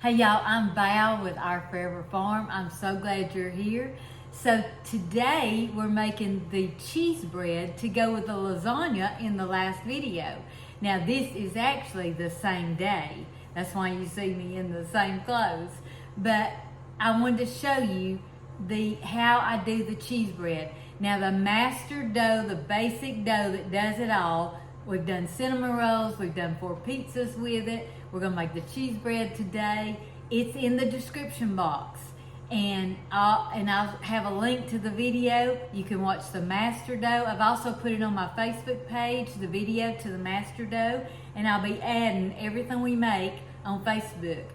Hey y'all, I'm Val with Our Forever Farm. I'm so glad you're here. So today we're making the cheese bread to go with the lasagna in the last video. Now this is actually the same day. That's why you see me in the same clothes. But I wanted to show you how I do the cheese bread. Now the master dough, the basic dough that does it all, we've done cinnamon rolls, we've done 4 pizzas with it. We're gonna make the cheese bread today. It's in the description box. And I'll have a link to the video. You can watch the master dough. I've also put it on my Facebook page, the video to the master dough. And I'll be adding everything we make on Facebook.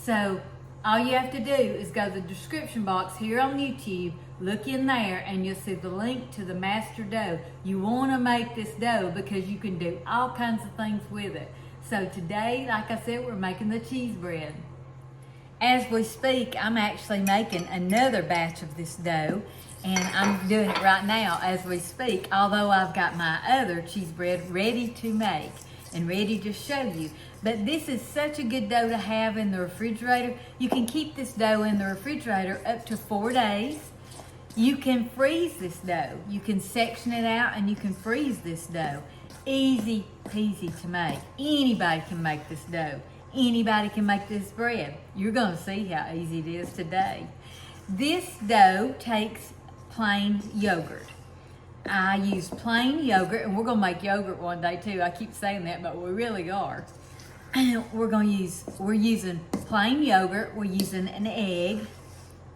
So all you have to do is go to the description box here on YouTube, look in there, and you'll see the link to the master dough. You want to make this dough because you can do all kinds of things with it. So today, like I said, we're making the cheese bread. As we speak, I'm actually making another batch of this dough, and I'm doing it right now as we speak, although I've got my other cheese bread ready to make and ready to show you. But this is such a good dough to have in the refrigerator. You can keep this dough in the refrigerator up to 4 days. You can freeze this dough. You can section it out and you can freeze this dough. Easy peasy to make. Anybody can make this dough. Anybody can make this bread. You're gonna see how easy it is today. This dough takes plain yogurt. I use plain yogurt, and we're gonna make yogurt one day too. I keep saying that, but we really are. We're using plain yogurt. We're using an egg.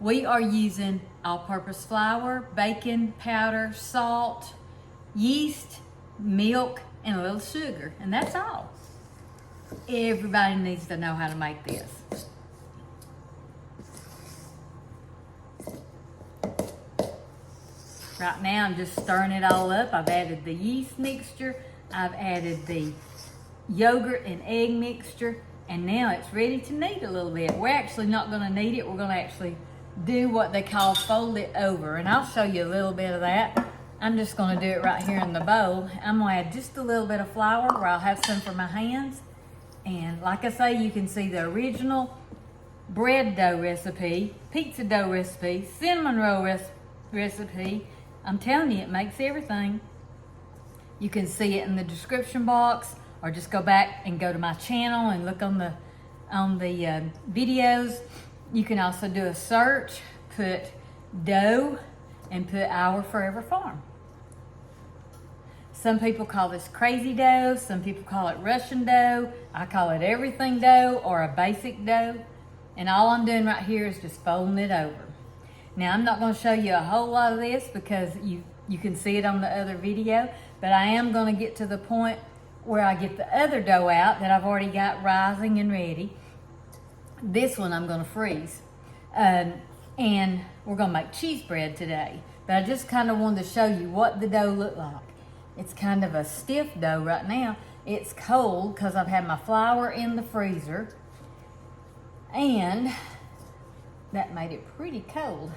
We are using all-purpose flour, baking powder, salt, yeast, milk, and a little sugar, and that's all. Everybody needs to know how to make this. Right now I'm just stirring it all up. I've added the yeast mixture, I've added the yogurt and egg mixture, and now it's ready to knead a little bit. We're actually not going to knead it, we're going to actually do what they call fold it over, and I'll show you a little bit of that. I'm just going to do it right here in the bowl. I'm going to add just a little bit of flour where I'll have some for my hands. And like I say, you can see the original bread dough recipe, pizza dough recipe, cinnamon roll recipe. I'm telling you, it makes everything. You can see it in the description box, or just go back and go to my channel and look on the videos. You can also do a search, put dough, and put Our Forever Farm. Some people call this crazy dough, some people call it Russian dough. I call it everything dough or a basic dough. And all I'm doing right here is just folding it over. Now I'm not going to show you a whole lot of this because you can see it on the other video, but I am going to get to the point where I get the other dough out that I've already got rising and ready. This one I'm going to freeze. And we're going to make cheese bread today. But I just kind of wanted to show you what the dough looked like. It's kind of a stiff dough right now. It's cold because I've had my flour in the freezer. And that made it pretty cold.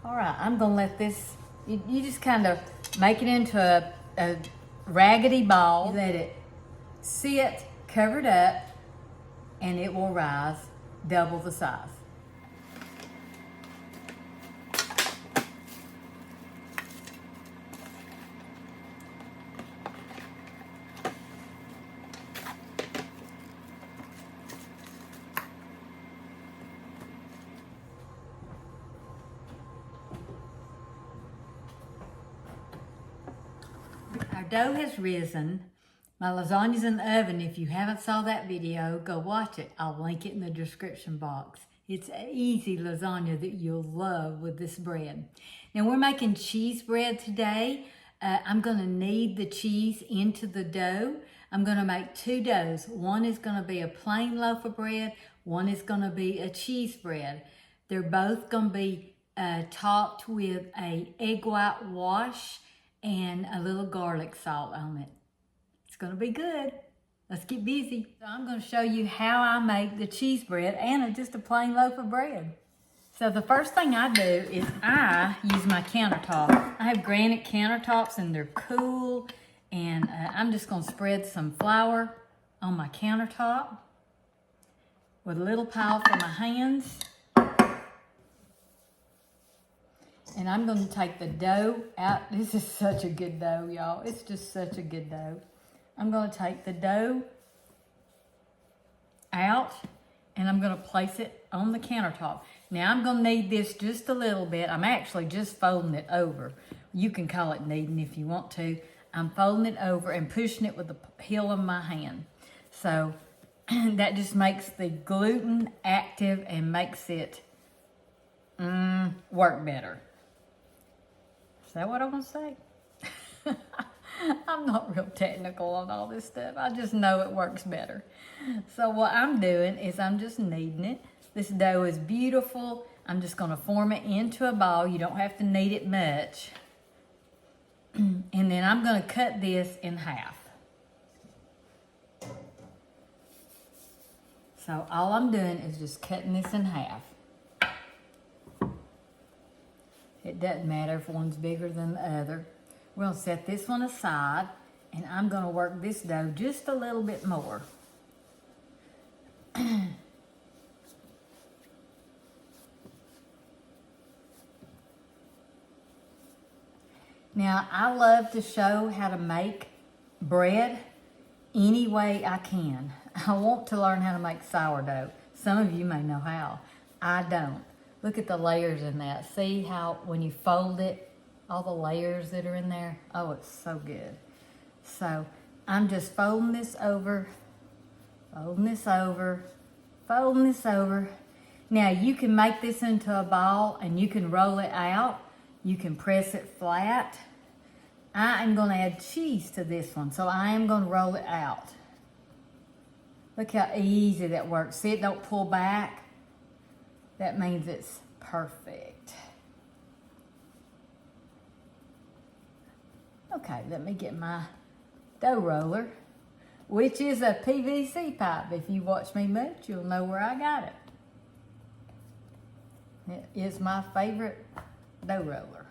All right, I'm going to let this, you just kind of make it into a raggedy ball. You let it sit covered up and it will rise double the size. Our dough has risen. My lasagna's in the oven. If you haven't saw that video, go watch it. I'll link it in the description box. It's an easy lasagna that you'll love with this bread. Now we're making cheese bread today. I'm gonna knead the cheese into the dough. I'm gonna make 2 doughs. One is gonna be a plain loaf of bread. One is gonna be a cheese bread. They're both gonna be topped with a egg white wash and a little garlic salt on it. It's gonna be good. Let's get busy. So I'm gonna show you how I make the cheese bread and just a plain loaf of bread. So the first thing I do is I use my countertop. I have granite countertops and they're cool, and I'm just gonna spread some flour on my countertop. with a little pile for my hands. And I'm going to take the dough out. This is such a good dough, y'all. It's just such a good dough. I'm going to take the dough out and I'm going to place it on the countertop. Now I'm going to knead this just a little bit. I'm actually just folding it over. You can call it kneading if you want to. I'm folding it over and pushing it with the heel of my hand. So that just makes the gluten active and makes it work better. Is that what I'm going to say? I'm not real technical on all this stuff. I just know it works better. So what I'm doing is I'm just kneading it. This dough is beautiful. I'm just going to form it into a ball. You don't have to knead it much. And then I'm going to cut this in half. So all I'm doing is just cutting this in half. It doesn't matter if one's bigger than the other. We're going to set this one aside, and I'm going to work this dough just a little bit more. Now, I love to show how to make bread any way I can. I want to learn how to make sourdough. Some of you may know how. I don't. Look at the layers in that. See how when you fold it, all the layers that are in there? Oh, it's so good. So I'm just folding this over, folding this over, folding this over. Now you can make this into a ball and you can roll it out. You can press it flat. I am going to add cheese to this one, so I am going to roll it out. Look how easy that works. See, it don't pull back. That means it's perfect. Okay, let me get my dough roller, which is a PVC pipe. If you watch me much, you'll know where I got it. It is my favorite dough roller.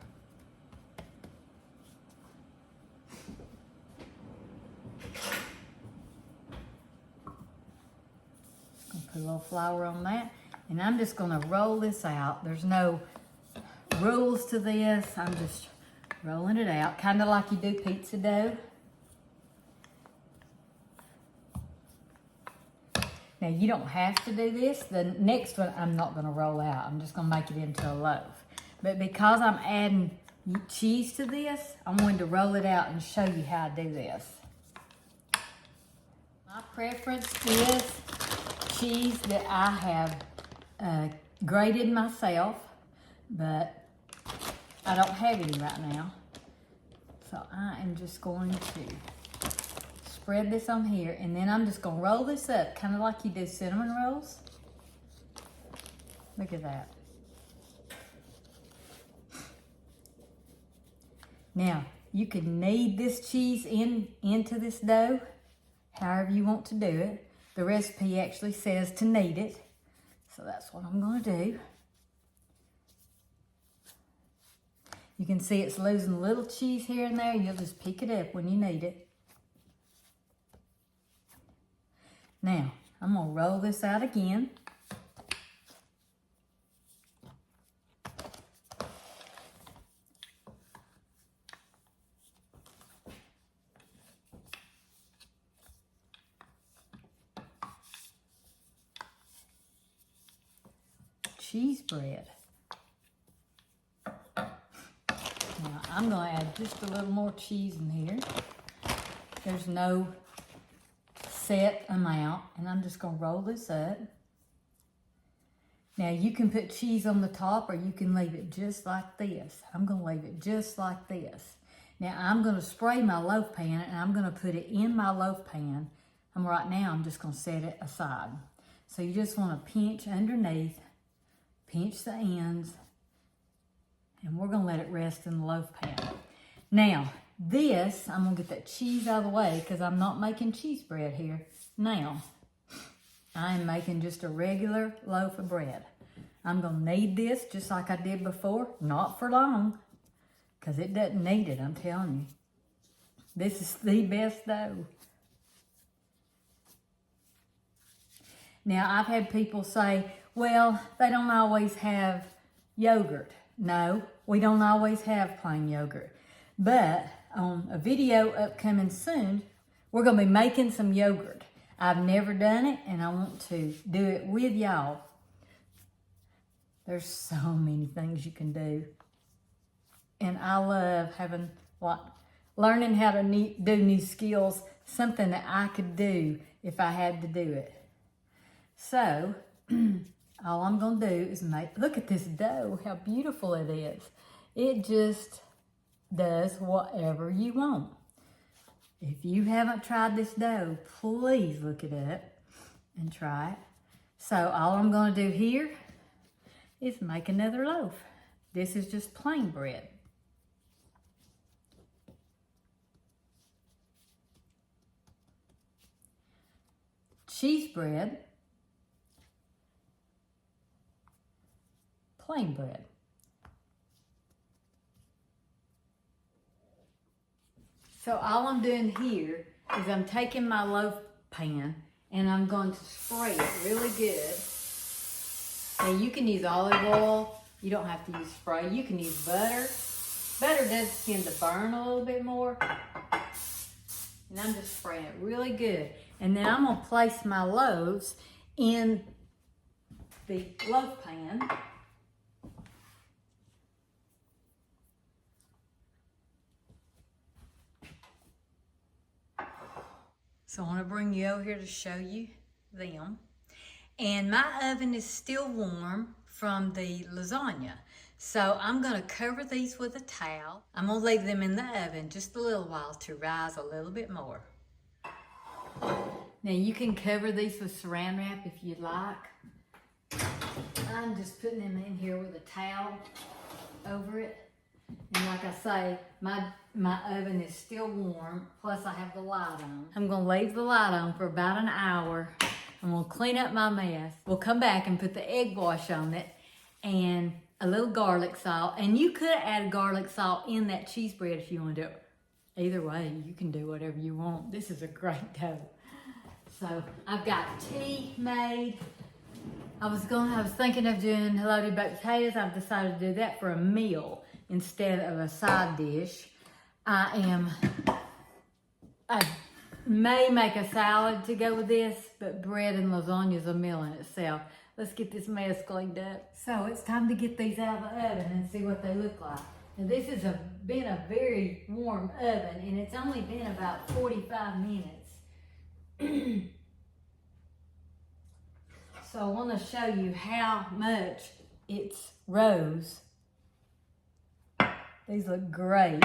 I'll put a little flour on that. And I'm just going to roll this out. There's no rules to this. I'm just rolling it out, kind of like you do pizza dough. Now, you don't have to do this. The next one, I'm not going to roll out. I'm just going to make it into a loaf. But because I'm adding cheese to this, I'm going to roll it out and show you how I do this. My preference is cheese that I have grated myself, but I don't have any right now. So I am just going to spread this on here, and then I'm just going to roll this up, kind of like you do cinnamon rolls. Look at that. Now, you can knead this cheese into this dough, however you want to do it. The recipe actually says to knead it. So that's what I'm going to do. You can see it's losing a little cheese here and there. You'll just pick it up when you need it. Now, I'm going to roll this out again. Cheese bread. Now I'm going to add just a little more cheese in here. There's no set amount, and I'm just going to roll this up. Now you can put cheese on the top, or you can leave it just like this. I'm going to leave it just like this. Now I'm going to spray my loaf pan, and I'm going to put it in my loaf pan. Right now I'm just going to set it aside. So you just want to pinch underneath, pinch the ends, and we're going to let it rest in the loaf pan. Now, this, I'm going to get that cheese out of the way because I'm not making cheese bread here. Now, I am making just a regular loaf of bread. I'm going to knead this just like I did before, not for long, because it doesn't need it, I'm telling you. This is the best dough. Now, I've had people say, well, they don't always have yogurt. No, we don't always have plain yogurt. But on a video upcoming soon, we're going to be making some yogurt. I've never done it, and I want to do it with y'all. There's so many things you can do. And I love having, learning how to do new skills, something that I could do if I had to do it. So, all I'm going to do is look at this dough, how beautiful it is. It just does whatever you want. If you haven't tried this dough, please look it up and try it. So all I'm going to do here is make another loaf. This is just plain bread. Cheese bread, plain bread. So all I'm doing here is I'm taking my loaf pan and I'm going to spray it really good. Now you can use olive oil. You don't have to use spray. You can use butter. Butter does tend to burn a little bit more. And I'm just spraying it really good. And then I'm gonna place my loaves in the loaf pan. So I want to bring you over here to show you them. And my oven is still warm from the lasagna. So I'm going to cover these with a towel. I'm going to leave them in the oven just a little while to rise a little bit more. Now you can cover these with saran wrap if you'd like. I'm just putting them in here with a towel over it. And like I say, my oven is still warm, plus I have the light on. I'm gonna leave the light on for about an hour. I'm gonna clean up my mess. We'll come back and put the egg wash on it and a little garlic salt. And you could add garlic salt in that cheese bread if you want to do it. Either way, you can do whatever you want. This is a great dough. So I've got tea made. I was thinking of doing loaded baked potatoes. I've decided to do that for a meal instead of a side dish. I may make a salad to go with this, but bread and lasagna is a meal in itself. Let's get this mess cleaned up. So it's time to get these out of the oven and see what they look like. Now this has been a very warm oven, and it's only been about 45 minutes. So I want to show you how much it's rose. These look great.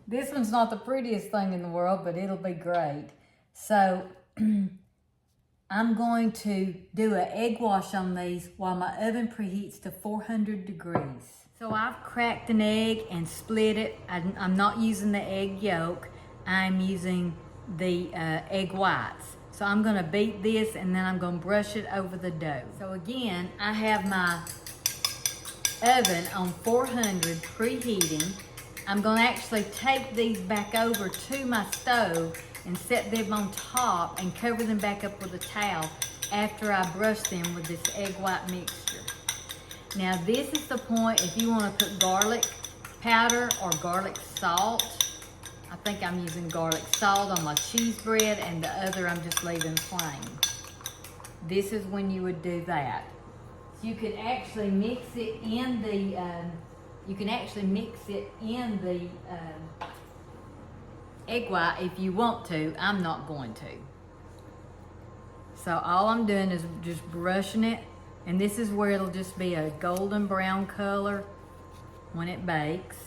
This one's not the prettiest thing in the world, but it'll be great. So I'm going to do an egg wash on these while my oven preheats to 400 degrees. So I've cracked an egg and split it. I'm not using the egg yolk. I'm using the egg whites. So I'm gonna beat this and then I'm gonna brush it over the dough. So again, I have my oven on 400 preheating. I'm going to actually take these back over to my stove and set them on top and cover them back up with a towel after I brush them with this egg white mixture. Now this is the point if you want to put garlic powder or garlic salt. I think I'm using garlic salt on my cheese bread, and the other I'm just leaving plain. This is when you would do that. You can actually mix it in the egg white if you want to. I'm not going to. So all I'm doing is just brushing it, and this is where it'll just be a golden brown color when it bakes.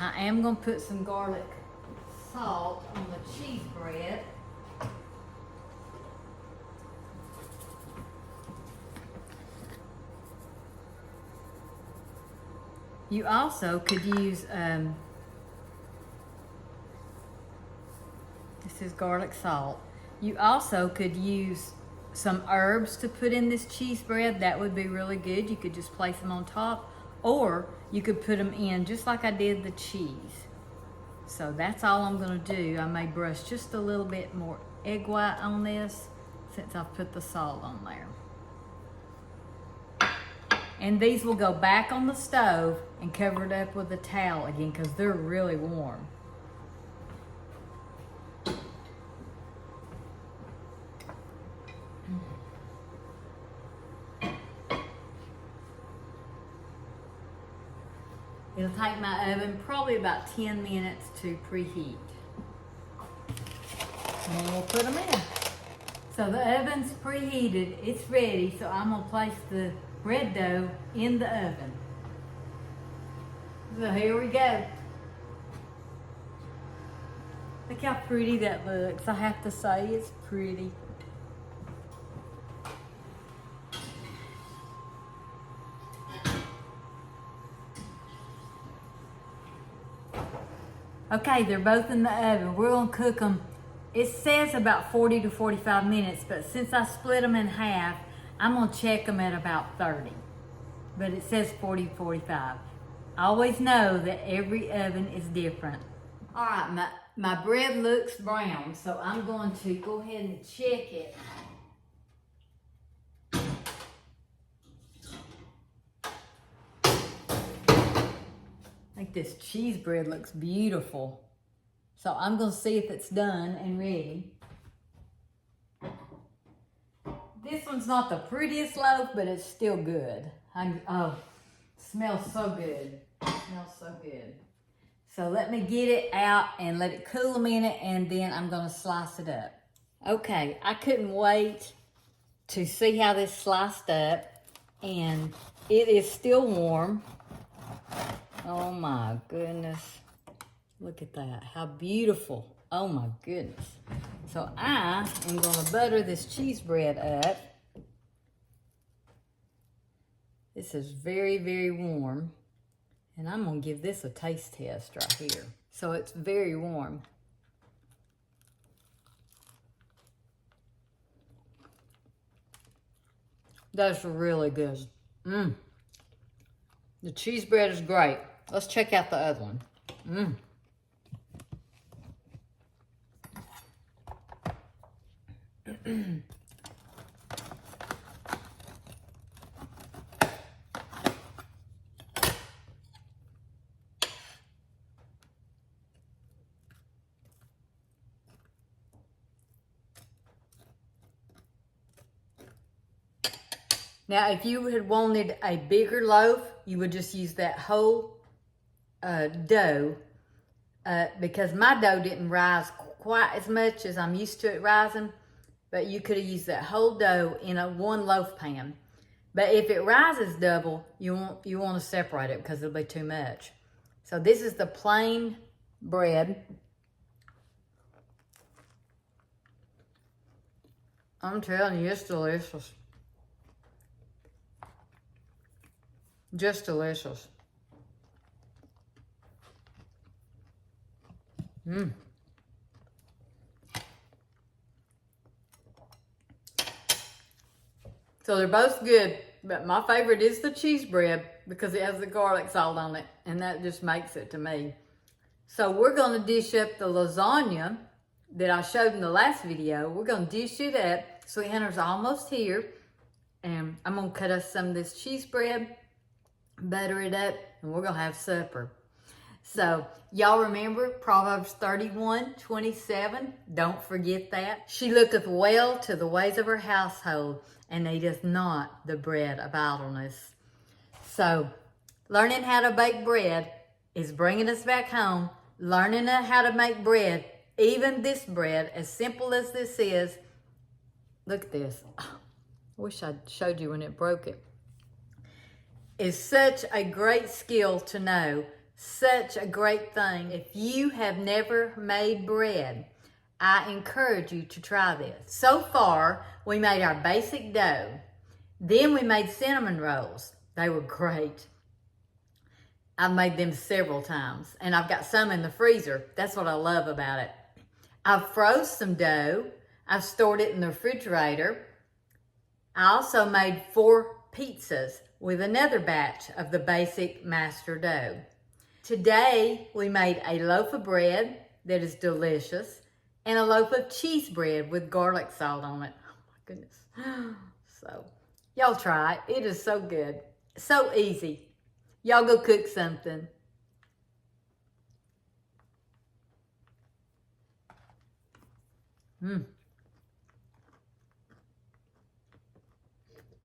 I am going to put some garlic salt on the cheese bread. You also could use, this is garlic salt. You also could use some herbs to put in this cheese bread, that would be really good. You could just place them on top, or you could put them in just like I did the cheese. So that's all I'm gonna do. I may brush just a little bit more egg white on this since I've put the salt on there. And these will go back on the stove and cover it up with a towel again because they're really warm. It'll take my oven probably about 10 minutes to preheat. And then we'll put them in. So the oven's preheated, it's ready, so I'm gonna place the bread dough in the oven. So here we go. Look how pretty that looks. I have to say, it's pretty. Okay, they're both in the oven. We're gonna cook them. It says about 40 to 45 minutes, but since I split them in half, I'm gonna check them at about 30. But it says 40 to 45. I always know that every oven is different. All right, my bread looks brown, so I'm going to go ahead and check it. I think this cheese bread looks beautiful. So I'm gonna see if it's done and ready. This one's not the prettiest loaf, but it's still good. Oh, smells so good. Smells so good. So let me get it out and let it cool a minute, and then I'm gonna slice it up. Okay, I couldn't wait to see how this sliced up, and it is still warm. Oh my goodness. Look at that, how beautiful. Oh my goodness. So I am gonna butter this cheese bread up. This is very, very warm. And I'm gonna give this a taste test right here. So it's very warm. That's really good. The cheese bread is great. Let's check out the other one. Now, if you had wanted a bigger loaf, you would just use that whole dough because my dough didn't rise quite as much as I'm used to it rising, but you could have used that whole dough in a one loaf pan. But if it rises double, you want to separate it because it'll be too much. So this is the plain bread. I'm telling you, it's delicious. Just delicious. So they're both good, but my favorite is the cheese bread because it has the garlic salt on it, and that just makes it to me. So we're gonna dish up the lasagna that I showed in the last video. We're gonna dish it up. Sweet Hunter's almost here, and I'm gonna cut us some of this cheese bread, butter it up, and we're gonna have supper. So y'all remember Proverbs 31:27. Don't forget that. She looketh well to the ways of her household, and eateth not the bread of idleness. So learning how to bake bread is bringing us back home. Learning how to make bread, even this bread, as simple as this is. Look at this. I wish I'd showed you when it broke it. Is such a great skill to know, such a great thing. If you have never made bread, I encourage you to try this. So far, we made our basic dough. Then we made cinnamon rolls. They were great. I've made them several times, and I've got some in the freezer. That's what I love about it. I've froze some dough. I've stored it in the refrigerator. I also made 4 pizzas with another batch of the basic master dough. Today, we made a loaf of bread that is delicious and a loaf of cheese bread with garlic salt on it. Oh my goodness. So, y'all try it. It is so good. So easy. Y'all go cook something. Mmm.